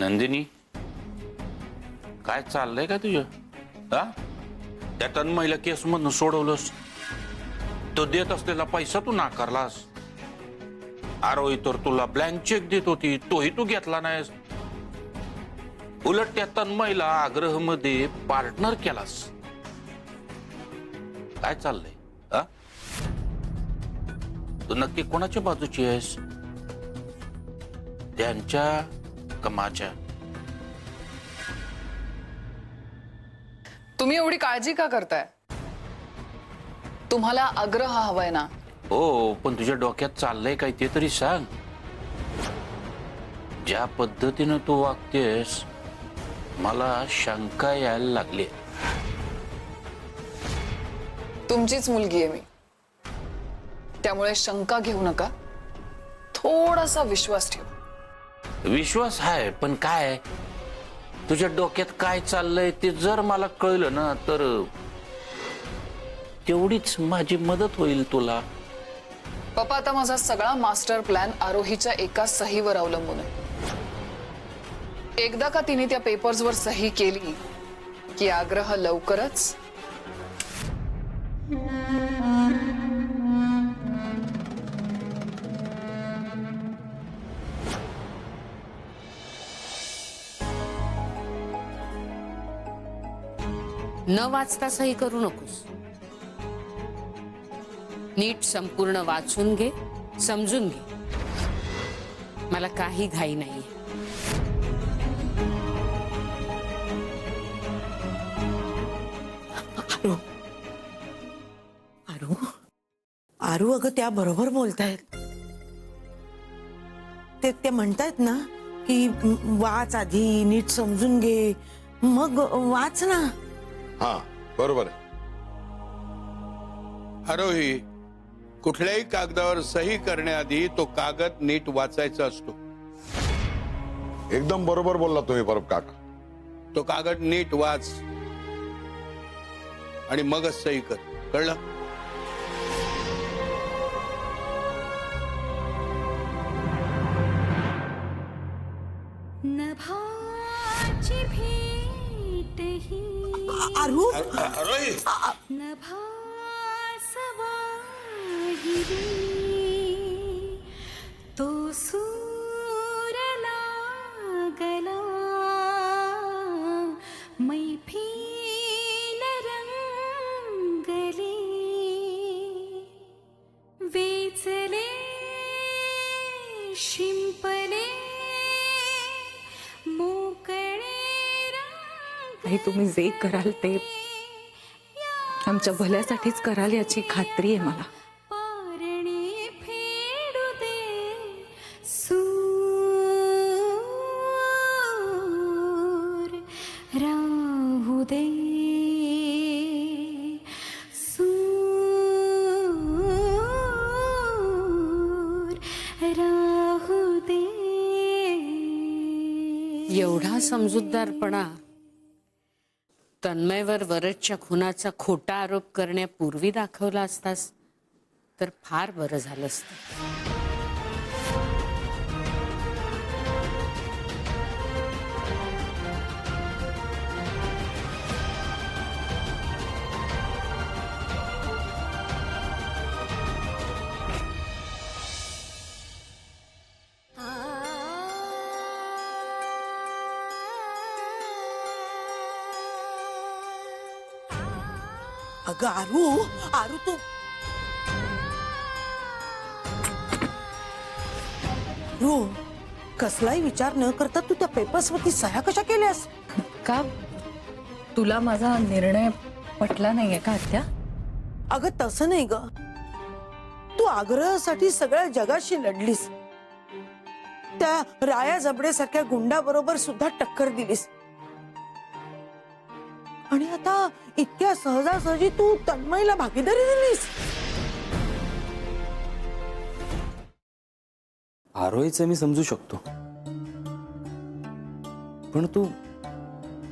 नंदिनी, काय चाललंय का तुझं? हा, त्या तन्मयला केस मधून सोडवलंस, तो देत असलेला पैसा तू नाकारलास. आरोही तर तुला ब्लँक चेक देत होती, तोही तू घेतला नाहीस. उलट त्या तन्मयला आग्रह मध्ये पार्टनर केलास. काय चाललंय? हा, तू नक्की कोणाच्या बाजूची आहेस? त्यांच्या का माझ्या? तुम्ही एवढी काळजी का करताय? तुम्हाला आग्रह हवाय ना? हो, पण तुझ्या डोक्यात चाललंय काय ते तरी सांग. ज्या पद्धतीनं तू वागतेस मला शंका यायला लागली. तुमचीच मुलगी आहे मी, त्यामुळे शंका घेऊ नका. थोडासा विश्वास ठेवा. विश्वास आहे, पण काय तुझ्या डोक्यात काय चाललंय ते जर मला कळलं ना तर तेवढीच माझी मदत होईल तुला. पप्पा, आता माझा सगळा मास्टर प्लॅन आरोहीच्या एका सहीवर अवलंबून आहे. एकदा का तिने त्या पेपर्सवर सही केली की आग्रह लवकरच न वाचता सही करू नकोस. नीट संपूर्ण वाचून घे, समजून घे. मला काही घाई नाहीये. आरू आरू आरू अगं त्या बरोबर बोलतायत. ते म्हणतायत ना की वाच आधी, नीट समजून घे, मग वाच ना. हा, बरोबर आहे. आरोही, कुठल्याही कागदावर सही करण्याआधी तो कागद नीट वाचायचा असतो. एकदम बरोबर बोलला तुम्ही परब काका. तो कागद नीट वाच आणि मगच सही कर, कळलं? नभाची भेट ही आरू आरोही, नभासवा हिरी तो सूर लागला मैफिल रंगली वेचले शिंपले आई, तुम्ही जे कराल ते आमच्या भल्यासाठीच कराल याची खात्री आहे मला. पारणे फेडू दे सूर राहू दे सूर राहू दे. एवढा समजूतदारपणा तन्मयवर वरदच्या खुनाचा खोटा आरोप करण्यापूर्वी दाखवला असतास तर फार बरं झालं असतं. अगं आरू आरू तू रू कसलाही विचार न करता तू त्या पेपर्स वरती सह्या कशा केल्यास? का तुला माझा निर्णय पटला नाहीये का आत्या? अगं तसं नाही ग, तू आग्रहासाठी सगळ्या जगाशी लढलीस, त्या राया जबडेसारख्या गुंडाबरोबर सुद्धा टक्कर दिलीस, आणि आता इतक्या सहजासहजी तू तन्मयला भागीदारी दिलीस. आरोहीचं मी समजू शकतो, पण तू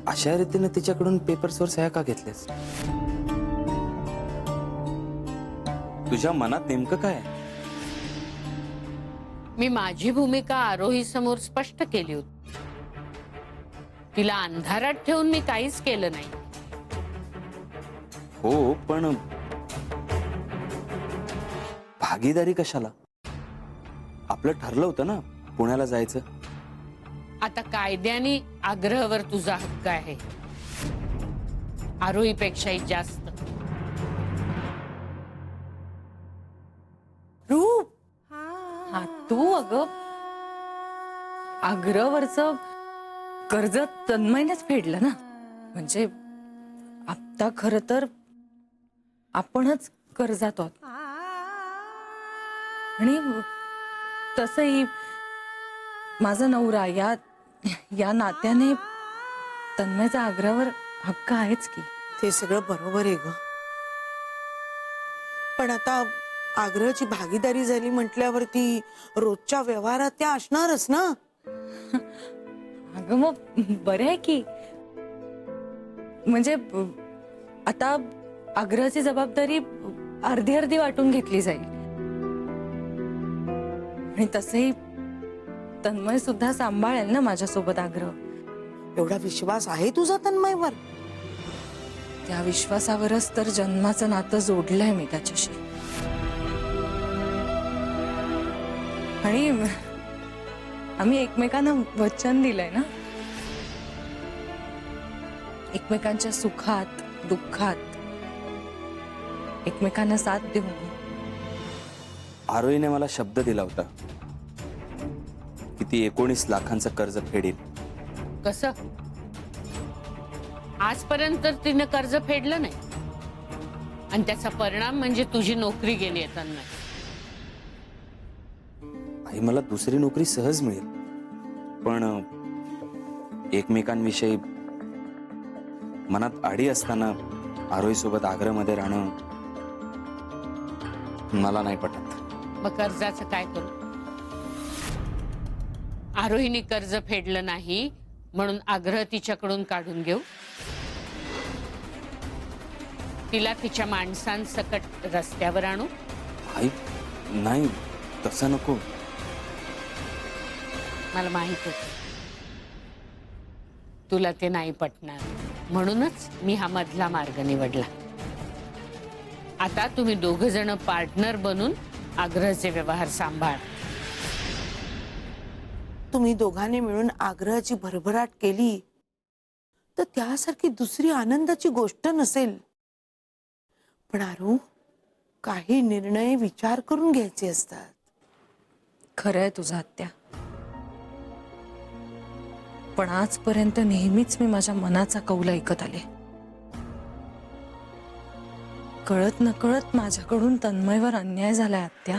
अशा रीतीने तिच्याकडून पेपर्सवर सह्या का घेतल्यास? तुझ्या मनात नेमकं काय आहे? मी माझी भूमिका आरोही समोर स्पष्ट केली होती. तिला अंधारात ठेवून मी काहीच केलं नाही. हो पण भागीदारी कशाला? आपलं ठरलं होतं ना पुण्याला जायचं. आता कायद्याने आग्रहावर तुझा हक्क आहे, आरोहीपेक्षाही जास्त. रूप, हा तू अगं आग्रहवरचं कर्ज तन्मयनेच फेडलं ना. म्हणजे आता खर तर आपणच कर्जात आहोत. आणि तसंही माझा नवरा या नात्याने तन्मयचा आग्रहावर हक्क आहेच की. ते सगळं बरोबर आहे ग, पण आता आग्रहाची भागीदारी झाली म्हटल्यावरती रोजच्या व्यवहारात त्या असणारच ना. अगं मग बरं आहे की. म्हणजे आता आग्रहाची जबाबदारी अर्धी अर्धी वाटून घेतली जाईल. आणि तसंही तन्मय सुद्धा सांभाळेल ना माझ्यासोबत आग्रह. एवढा विश्वास आहे तुझा तन्मयवर? त्या विश्वासावरच तर जन्माचं नातं जोडलंय मी त्याच्याशी. आणि आम्ही एकमेकांना वचन दिलंय ना, एकमेकांच्या सुखात दुःखात एकमेकांना साथ देऊन. आरोहीने मला शब्द दिला होता की ती 19 लाखांचं कर्ज फेडेल. कसं? आजपर्यंत तर तिने कर्ज फेडलं नाही, आणि त्याचा परिणाम म्हणजे तुझी नोकरी गेली आहे तन्मय. आई मला दुसरी नोकरी सहज मिळेल, पण एकमेकांविषयी मनात आडी असताना आरोही सोबत आग्रहमध्ये राहणं मला नाही पटत. मग कर्जाचं काय करू? आरोहीने कर्ज फेडलं नाही म्हणून आग्रह तिच्याकडून काढून घेऊ? तिला तिच्या माणसांसकट रस्त्यावर आणू? आई नाही, तसं नको. मला माहित होत तुला ते नाही पटणार, म्हणूनच मी हा मधला मार्ग निवडला. आता तुम्ही दोघ जण पार्टनर बनून आग्रहाचे व्यवहार सांभाळ. तुम्ही दोघांनी मिळून आग्रहाची भरभराट केली तर त्यासारखी दुसरी आनंदाची गोष्ट नसेल. पण आरू, काही निर्णय विचार करून घ्यायचे असतात. खरंय तुझं आत्या, पण आजपर्यंत नेहमीच मी माझ्या मनाचा कौल ऐकत आले. कळत नकळत माझ्याकडून तन्मयवर अन्याय झालाय आत्या.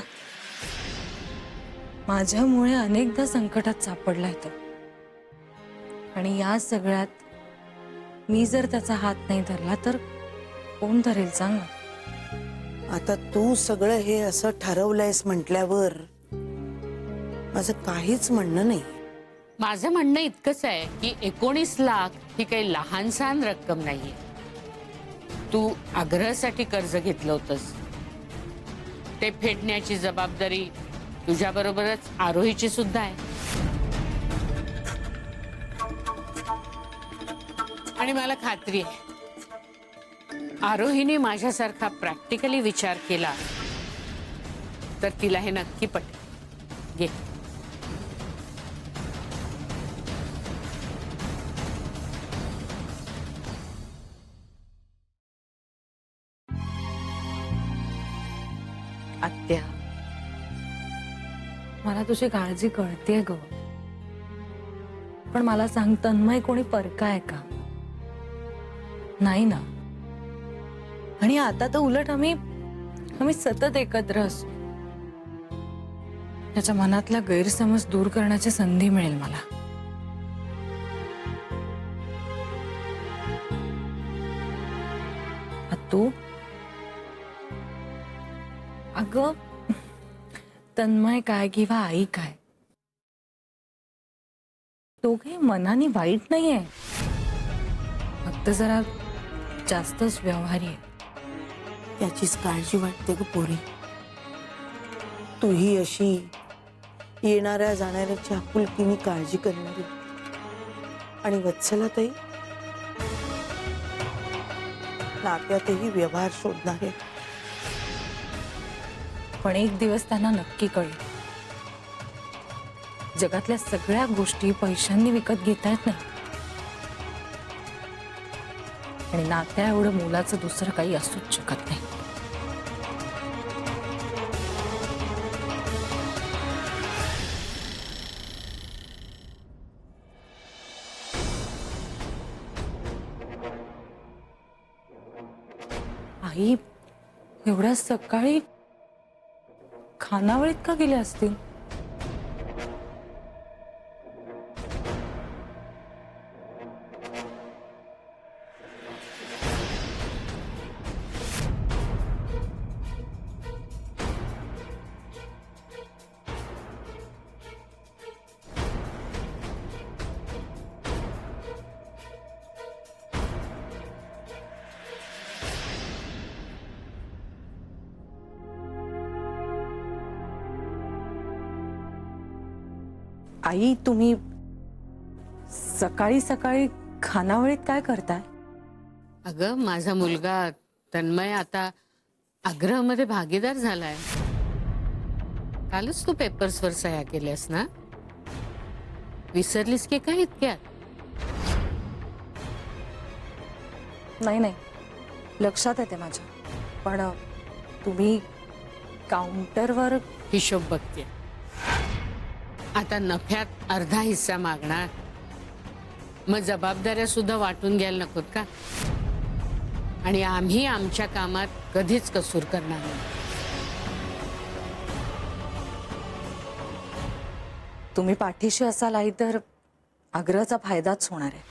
माझ्यामुळे अनेकदा संकटात सापडलाय तो. आणि या सगळ्यात मी जर त्याचा हात नाही धरला तर कोण धरेल सांग? आता तू सगळं हे असं ठरवलंयस म्हटल्यावर माझं काहीच म्हणणं नाही. माझं म्हणणं इतकंच आहे की 19 लाख ही काही लहान सहान रक्कम नाहीये. तू आग्रहासाठी कर्ज घेतलं होतंस, ते फेडण्याची जबाबदारी तुझ्याबरोबरच आरोहीची सुद्धा आहे. आणि मला खात्री आहे आरोहीने माझ्यासारखा प्रॅक्टिकली विचार केला तर तिला हे नक्की पटेल. घे. आत्या, मला तुझी काळजी कळतेय ग, पण मला सांग, तन्मय कोणी परका आहे का? नाही ना. आणि आता तर उलट आम्ही सतत एकत्र असू. त्याच्या मनातला गैरसमज दूर करण्याची संधी मिळेल मला. तू अगं, तन्मय काय किंवा आई काय, तो काही मनाने वाईट नाहीये, फक्त जरा जास्तच व्यवहारी आहे. त्याचीच काळजी वाटते ग पोरी. तूही अशी येणाऱ्या जाणाऱ्याची आपुलकीने काळजी करणारी. आणि वत्सलाताई नात्यातही व्यवहार शोधणार आहे. पण एक दिवस त्यांना नक्की कळेल. जगातल्या सगळ्या गोष्टी पैशांनी विकत घेता येत नाही. आणि नात्या एवढं मोलाचं दुसरं काही असूच शकत नाही. आई एवढ्या सकाळी खानावळीत का गेले असतील? आई तुम्ही सकाळी सकाळी खानावळीत काय करताय? अगं माझा मुलगा तन्मय आता आग्रहमध्ये भागीदार झालाय. कालच तू पेपर्सवर सह्या केल्यास ना? विसरलीस की काय इतक्यात? नाही नाही, लक्षात येते माझ्या. पण तुम्ही काउंटरवर हिशोब बघते. आता नफ्यात अर्धा हिस्सा मागणार, मग जबाबदाऱ्या सुद्धा वाटून घ्यायला नकोत का? आणि आम्ही आमच्या कामात कधीच कसूर करणार नाही. तुम्ही पाठीशी असाल आई तर आग्रहाचा फायदाच होणार आहे.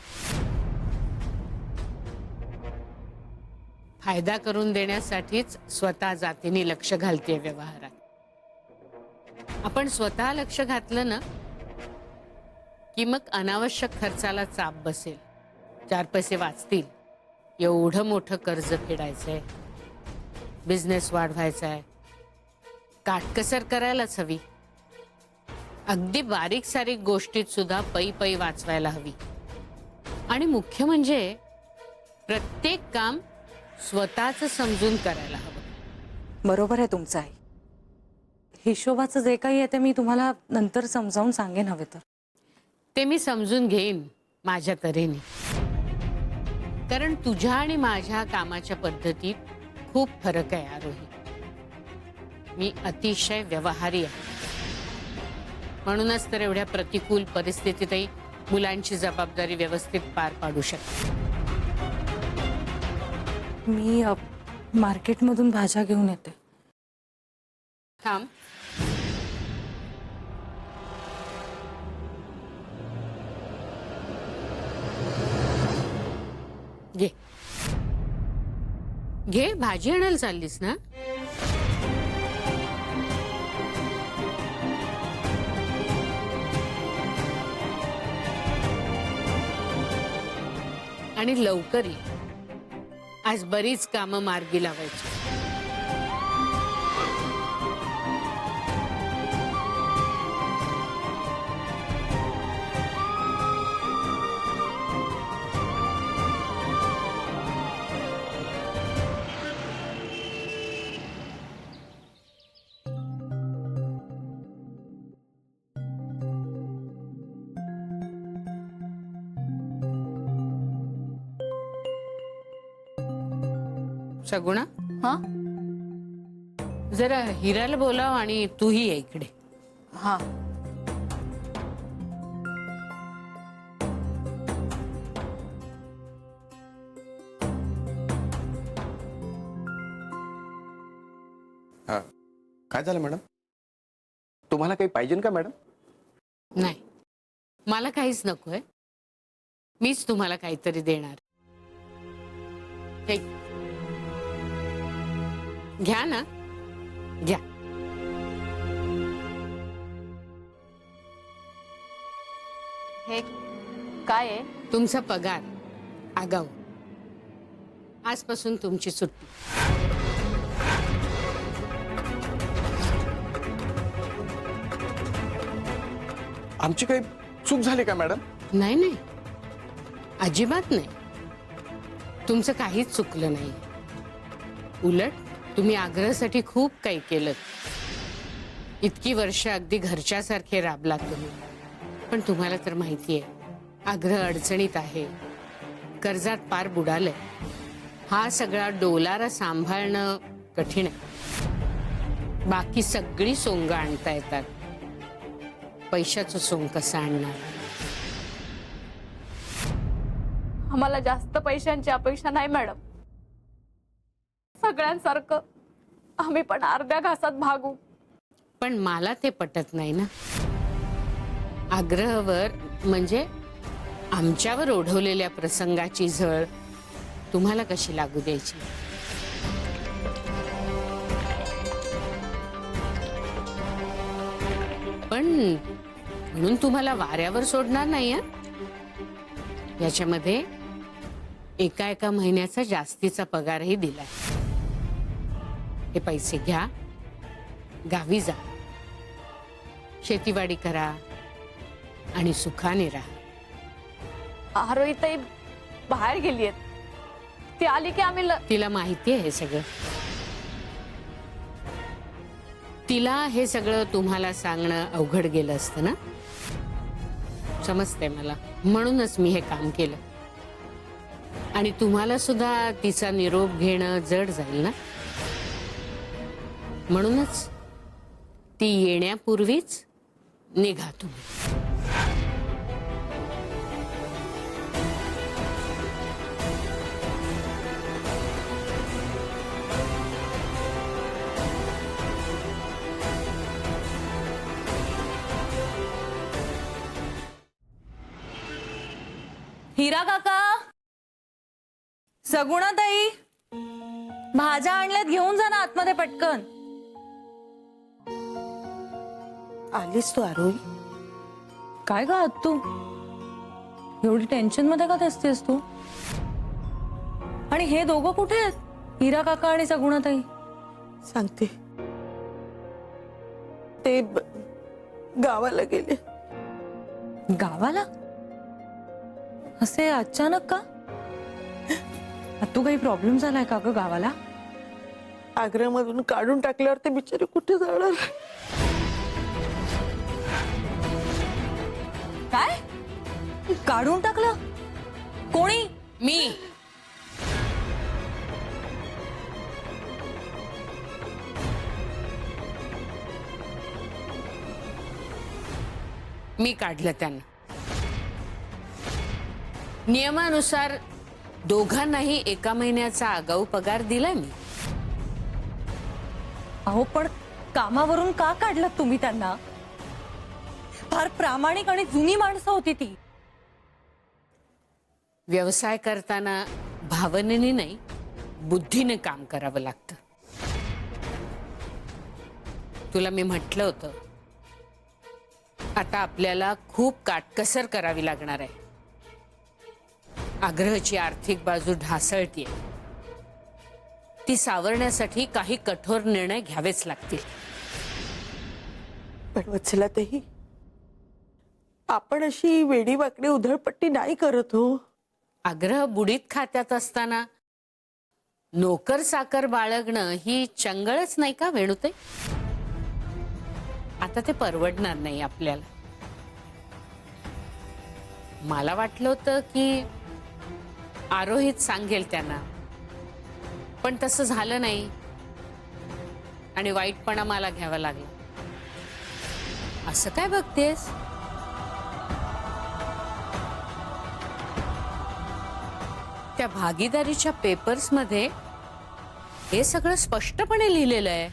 फायदा करून देण्यासाठीच स्वतः जातीने लक्ष घालते व्यवहारात. आपण स्वतः लक्ष घातलं ना की मग अनावश्यक खर्चाला चाप बसेल. 4 पैसे वाचतील. एवढं मोठं कर्ज फेडायचंय, बिझनेस वाढवायचा आहे, काटकसर करायलाच हवी. अगदी बारीक सारीक गोष्टीत सुद्धा पै पै वाचवायला हवी. आणि मुख्य म्हणजे प्रत्येक काम स्वतःच समजून करायला हवं. बरोबर आहे तुमचं आई. हिशोबाचं जे काही आहे ते मी तुम्हाला नंतर समजावून सांगेन हवे तर. ते मी समजून घेईन माझ्या तऱ्हेने. कारण तुझ्या आणि माझ्या कामाच्या पद्धतीत खूप फरक आहे आरोही. मी अतिशय व्यवहारी आहे. म्हणूनच तर एवढ्या प्रतिकूल परिस्थितीतही मुलांची जबाबदारी व्यवस्थित पार पाडू शकते. मी मार्केटमधून भाज्या घेऊन येते. थांब. घे घे, भाजी आणायला चाललीस ना? आणि लवकर ये. आज बरीच कामं मार्गी लावायची. सगुणा, हा जरा हिराला बोलाव आणि तूही ये इकडे. हा. हा, काय झालं मॅडम? तुम्हाला काही पाहिजे का मॅडम? नाही, मला काहीच नकोय. मीच तुम्हाला काहीतरी देणार. हे घ्या ना, घ्या. हे काय आहे? तुमचा पगार आगाऊ. आजपासून तुमची सुट्टी. आमची काही चूक झाली का मॅडम? नाही नाही, अजिबात नाही. तुमचं काहीच चुकलं नाही. उलट तुम्ही आग्रहासाठी खूप काही केलं. इतकी वर्ष अगदी घरच्यासारखे राबलात तुम्ही. पण तुम्हाला तर माहितीये आग्रह अडचणीत आहे, कर्जात पार बुडालंय. हा सगळा डोलारा सांभाळणं कठीण आहे. बाकी सगळी सोंग आणता येतात, पैशाचं सोंग कसं आणणार? आम्हाला जास्त पैशांची अपेक्षा नाही मॅडम. सगळ्यांसारखं आम्ही पण अर्ध्या घासात भागू. पण मला ते पटत नाही ना. आग्रहावर म्हणजे आमच्यावर ओढवलेल्या प्रसंगाची झळ तुम्हाला कशी लागू द्यायची? पण म्हणून तुम्हाला वाऱ्यावर सोडणार नाही हं? याच्यामध्ये एका महिन्याचा जास्तीचा पगारही दिलाय. हे पैसे घ्या, गावी जा, शेतीवाडी करा आणि सुखाने राहा. आरोहीताई बाहेर गेलीये. ती आली की आम्ही तिला माहिती आहे हे सगळं. तिला हे सगळं तुम्हाला सांगणं अवघड गेलं असतं ना. समजते मला, म्हणूनच मी हे काम केलं. आणि तुम्हाला सुद्धा तिचा निरोप घेणं जड जाईल ना. म्हणूनच ती येण्यापूर्वीच निघा तुम्ही. हिरा काका, सगुणाताई, भाज्या आणल्यात, घेऊन जा ना आतमध्ये पटकन. आलीस तू आरोही? काय ग तू एवढी टेन्शन मध्ये का दिसतेस तू? आणि हे दोघं कुठे आहेत, हिरा काका आणि सगुणाताई? सांगते, ते गावाला गेले. गावाला? असे अचानक का? तू काही प्रॉब्लेम झालाय का ग गावाला? आग्र्यामधून काढून टाकल्यावर ते बिचारे कुठे जाणार? काय काढून टाकलं? कोणी? मी. मी काढलं त्यांना. नियमानुसार दोघांनाही 1 महिन्याचा आगाऊ पगार दिलाय मी. अहो पण कामावरून का काढलं तुम्ही त्यांना? फार प्रामाणिक आणि जुनी माणसं होती ती. व्यवसाय करताना भावनेने नाही, बुद्धीने काम करावं लागतं. तुला मी म्हटलं होतं, आता आपल्याला खूप काटकसर करावी लागणार आहे. आग्रहाची आर्थिक बाजू ढासळतीये. ती सावरण्यासाठी काही कठोर निर्णय घ्यावेच लागतील. पण वत्सलाताई, आपण अशी वेडी वाकडी उधळपट्टी नाही करत हो. आग्रह बुडीत खात्यात असताना नोकर साकर बाळगणं ही चंगळच नाही का वेणुताई? आता ते परवडणार नाही आपल्याला. मला वाटलं होतं की आरोहित सांगेल त्यांना, पण तसं झालं नाही आणि वाईटपणा मला घ्यावा लागला. असं काय बघतेस? त्या भागीदारीच्या पेपर्स मध्ये हे सगळं स्पष्टपणे लिहिलेलं आहे.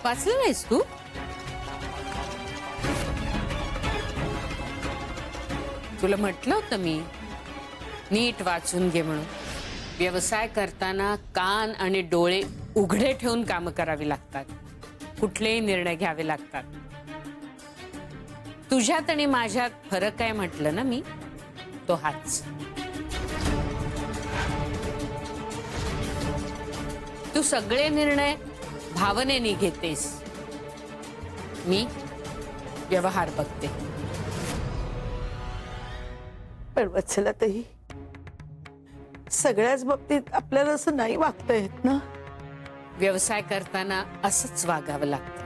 वाचलं नाहीस तू? तुला म्हटलं होतं मी, नीट वाचून घे म्हणून. व्यवसाय करताना कान आणि डोळे उघडे ठेवून कामं करावी लागतात. कुठलेही निर्णय घ्यावे लागतात. तुझ्यात आणि माझ्यात फरक काय म्हटलं ना मी, तो हाच. तू सगळे निर्णय भावनेने घेतेस, मी व्यवहार बघते. पण वत्सलाताई, सगळ्याच बाबतीत आपल्याला असं नाही वागता येत ना. व्यवसाय करताना असंच वागावं लागतं.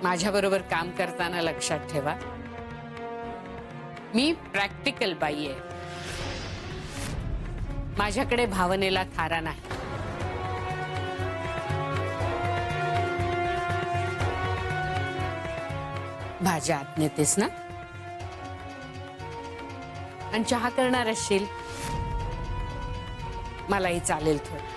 माझ्या बरोबर काम करताना लक्षात ठेवा, मी प्रॅक्टिकल बाई आहे. माझ्याकडे भावनेला थारा नाही. भाज्या आत नेतेस ना? आणि चहा करणार असशील, मलाही चालेल थोडं.